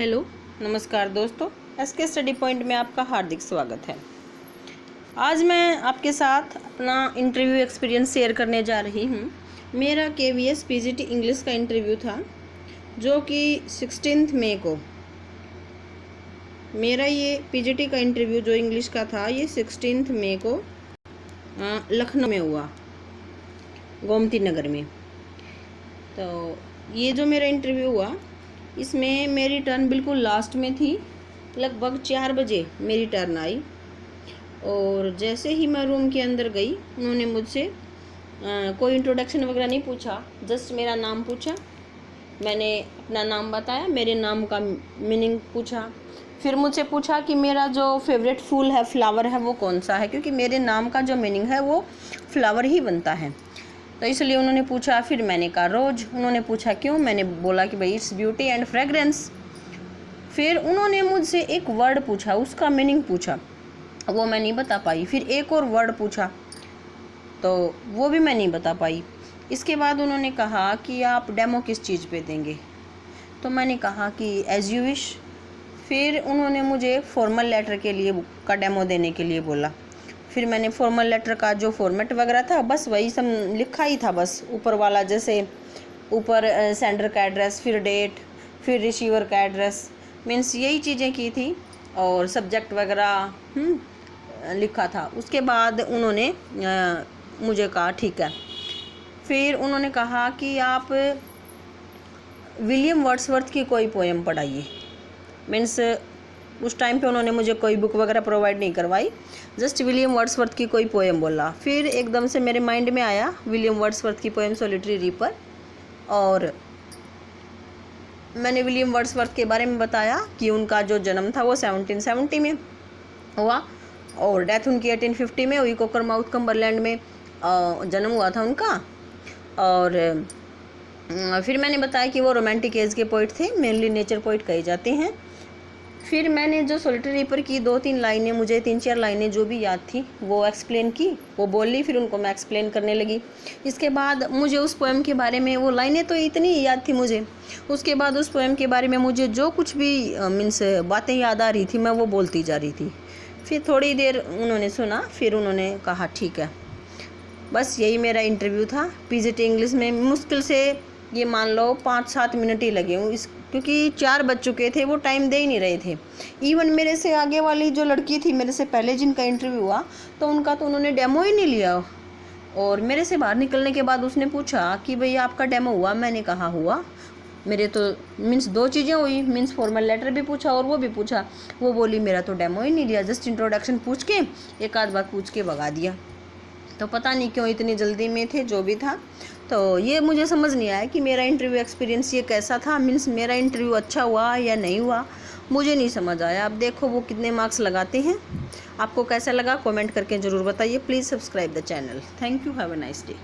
Hello, नमस्कार दोस्तों। SK study point में आपका हार्दिक स्वागत है। आज मैं आपके साथ अपना इंटरव्यू एक्सपीरियंस शेयर करने जा रही हूँ। मेरा केवीएस पीजीटी इंग्लिश का इंटरव्यू था, जो कि 16 मई को मेरा ये पीजीटी का इंटरव्यू जो इंग्लिश का था, ये 16 मई को लखनऊ में हुआ, गोमती नगर में। तो ये जो मेरा इंटरव्यू हुआ, इसमें मेरी टर्न बिल्कुल लास्ट में थी। लगभग 4 बजे मेरी टर्न आई और जैसे ही मैं रूम के अंदर गई, उन्होंने मुझसे कोई इंट्रोडक्शन वगैरह नहीं पूछा, जस्ट मेरा नाम पूछा। मैंने अपना नाम बताया, मेरे नाम का मीनिंग पूछा। फिर मुझसे पूछा कि मेरा जो फेवरेट फूल है, फ्लावर है, वो कौन सा है, क्योंकि मेरे नाम का जो मीनिंग है वो फ्लावर ही बनता है, तो इसलिए उन्होंने पूछा। फिर मैंने कहा रोज। उन्होंने पूछा क्यों, मैंने बोला कि भाई इट्स ब्यूटी एंड फ्रेगरेंस। फिर उन्होंने मुझसे एक वर्ड पूछा, उसका मीनिंग पूछा, वो मैं नहीं बता पाई। फिर एक और वर्ड पूछा, तो वो भी मैं नहीं बता पाई। इसके बाद उन्होंने कहा कि आप डेमो किस चीज़ पे देंगे, तो मैंने कहा कि एज यू विश। फिर उन्होंने मुझे फॉर्मल लेटर के लिए का डेमो देने के लिए बोला। फिर मैंने फॉर्मल लेटर का जो फॉर्मेट वगैरह था, बस वही सब लिखा ही था, बस ऊपर वाला, जैसे ऊपर सेंडर का एड्रेस, फिर डेट, फिर रिसीवर का एड्रेस, मीन्स यही चीज़ें की थी, और सब्जेक्ट वगैरह लिखा था। उसके बाद उन्होंने मुझे कहा ठीक है। फिर उन्होंने कहा कि आप विलियम वर्ड्सवर्थ की कोई पोएम पढ़ाइए। मीन्स उस टाइम पे उन्होंने मुझे कोई बुक वगैरह प्रोवाइड नहीं करवाई, जस्ट विलियम वर्ड्सवर्थ की कोई पोएम बोला। फिर एकदम से मेरे माइंड में आया विलियम वर्ड्सवर्थ की पोएम सोलिटरी रीपर, और मैंने विलियम वर्ड्सवर्थ के बारे में बताया कि उनका जो जन्म था वो 1770 में हुआ और डेथ उनकी 1850 में हुई। कोकरमाउथ कम्बरलैंड में जन्म हुआ था उनका। और फिर मैंने बताया कि वो रोमांटिक एज के पोइट थे, मेनली नेचर पोइट कहे जाते हैं। फिर मैंने जो सोलिटरी रीपर की 2-3 लाइनें, मुझे 3-4 लाइनें जो भी याद थी वो एक्सप्लेन की, वो बोली, फिर उनको मैं एक्सप्लेन करने लगी। इसके बाद मुझे उस पोएम के बारे में, वो लाइनें तो इतनी याद थी मुझे, उसके बाद उस पोएम के बारे में मुझे जो कुछ भी मीन्स बातें याद आ रही थी, मैं वो बोलती जा रही थी। फिर थोड़ी देर उन्होंने सुना, फिर उन्होंने कहा ठीक है। बस यही मेरा इंटरव्यू था पीजीटी इंग्लिश में। मुश्किल से ये मान लो 5-7 मिनट ही लगे हूँ, क्योंकि 4 बज चुके थे, वो टाइम दे ही नहीं रहे थे। इवन मेरे से आगे वाली जो लड़की थी, मेरे से पहले जिनका इंटरव्यू हुआ, तो उनका तो उन्होंने डेमो ही नहीं लिया। और मेरे से बाहर निकलने के बाद उसने पूछा कि भाई आपका डेमो हुआ? मैंने कहा हुआ। मेरे तो मीन्स 2 चीज़ें हुई, मीन्स फॉर्मल लेटर भी पूछा और वो भी पूछा। वो बोली मेरा तो डेमो ही नहीं लिया, जस्ट इंट्रोडक्शन पूछ के एक आध बात पूछ के भगा दिया। तो पता नहीं क्यों इतनी जल्दी में थे, जो भी था। तो ये मुझे समझ नहीं आया कि मेरा इंटरव्यू एक्सपीरियंस ये कैसा था, मीन्स मेरा इंटरव्यू अच्छा हुआ या नहीं हुआ, मुझे नहीं समझ आया। अब देखो वो कितने मार्क्स लगाते हैं। आपको कैसा लगा कमेंट करके ज़रूर बताइए। Please subscribe the channel. Thank you, have a nice day.